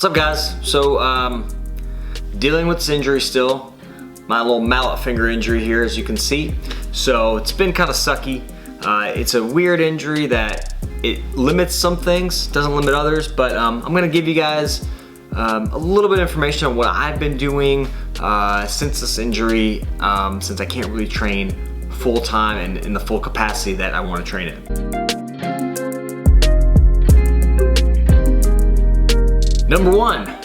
What's up, guys? So dealing with this injury still, my little mallet finger injury here, as you can see. So it's been kind of sucky. It's a weird injury that it limits some things, doesn't limit others, but I'm gonna give you guys a little bit of information on what I've been doing since this injury, since I can't really train full time and in the full capacity that I want to train in. Number one,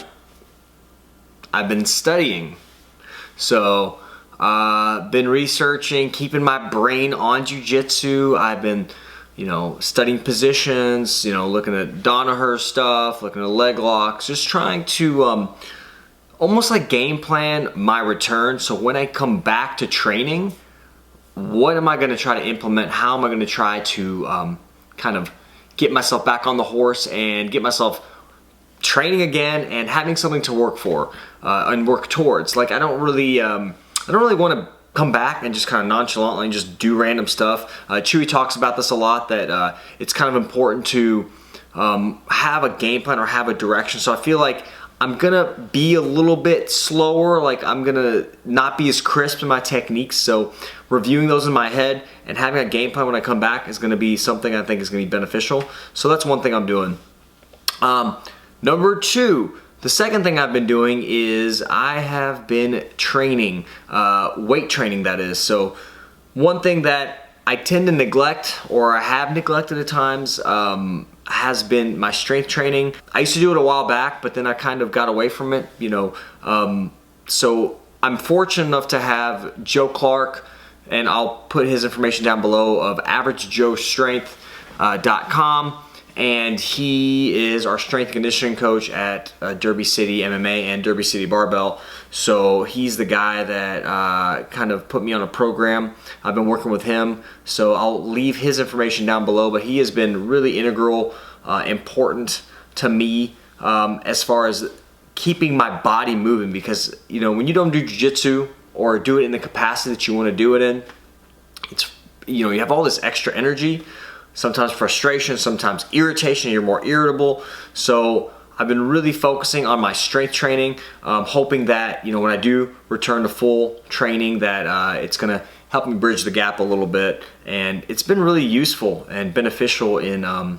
I've been studying. So, been researching, keeping my brain on Jiu-Jitsu. I've been, studying positions, looking at Danaher stuff, looking at leg locks, just trying to almost like game plan my return. So when I come back to training, what am I going to try to implement? How am I going to try to kind of get myself back on the horse and get myself training again and having something to work for and work towards. Like I don't really want to come back and just kind of nonchalantly just do random stuff. Chewy talks about this a lot, that it's kind of important to have a game plan or have a direction. So I feel like I'm gonna be a little bit slower, like I'm gonna not be as crisp in my techniques. So reviewing those in my head and having a game plan when I come back is gonna be something I think is gonna be beneficial. So that's one thing I'm doing. Number two, the second thing I've been doing is I have been training, weight training that is. So one thing that I tend to neglect, or I have neglected at times, has been my strength training. I used to do it a while back, but then I kind of got away from it, So I'm fortunate enough to have Joe Clark, and I'll put his information down below, of AverageJoeStrength.com. And he is our strength and conditioning coach at Derby City MMA and Derby City Barbell. So he's the guy that kind of put me on a program. I've been working with him, so I'll leave his information down below. But he has been really integral, important to me as far as keeping my body moving. Because when you don't do jiu-jitsu or do it in the capacity that you want to do it in, it's you have all this extra energy. Sometimes frustration, sometimes irritation, you're more irritable. So I've been really focusing on my strength training, hoping that, when I do return to full training, that it's gonna help me bridge the gap a little bit. And it's been really useful and beneficial in,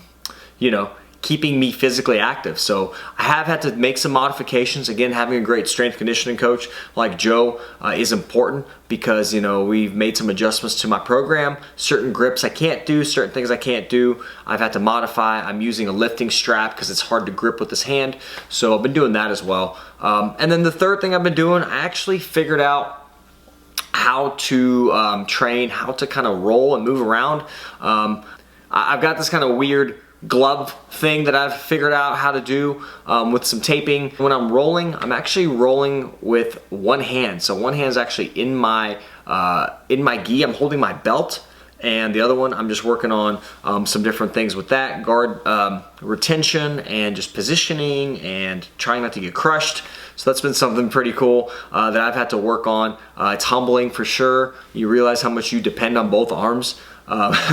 keeping me physically active. So I have had to make some modifications. Again, having a great strength conditioning coach like Joe is important, because we've made some adjustments to my program. Certain grips I can't do, certain things I can't do, I've had to modify. I'm using a lifting strap because it's hard to grip with this hand. So I've been doing that as well. And then the third thing I've been doing, I actually figured out how to train, how to kind of roll and move around. I've got this kind of weird glove thing that I've figured out how to do with some taping. When I'm rolling, I'm actually rolling with one hand. So one hand's actually in my gi. I'm holding my belt, and the other one I'm just working on some different things with that, guard retention and just positioning and trying not to get crushed. So that's been something pretty cool that I've had to work on. It's humbling for sure. You realize how much you depend on both arms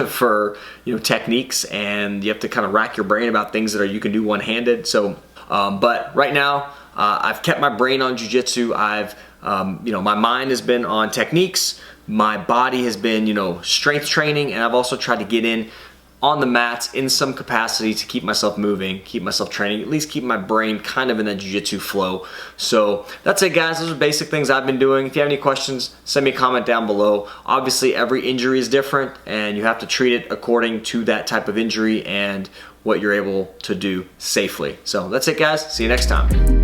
for techniques, and you have to kind of rack your brain about things that you can do one-handed. So but right now I've kept my brain on jiu-jitsu. I've my mind has been on techniques, my body has been strength training, and I've also tried to get in on the mats in some capacity to keep myself moving, keep myself training, at least keep my brain kind of in that jiu-jitsu flow. So that's it, guys. Those are basic things I've been doing. If you have any questions, send me a comment down below. Obviously, every injury is different, and you have to treat it according to that type of injury and what you're able to do safely. So that's it, guys. See you next time.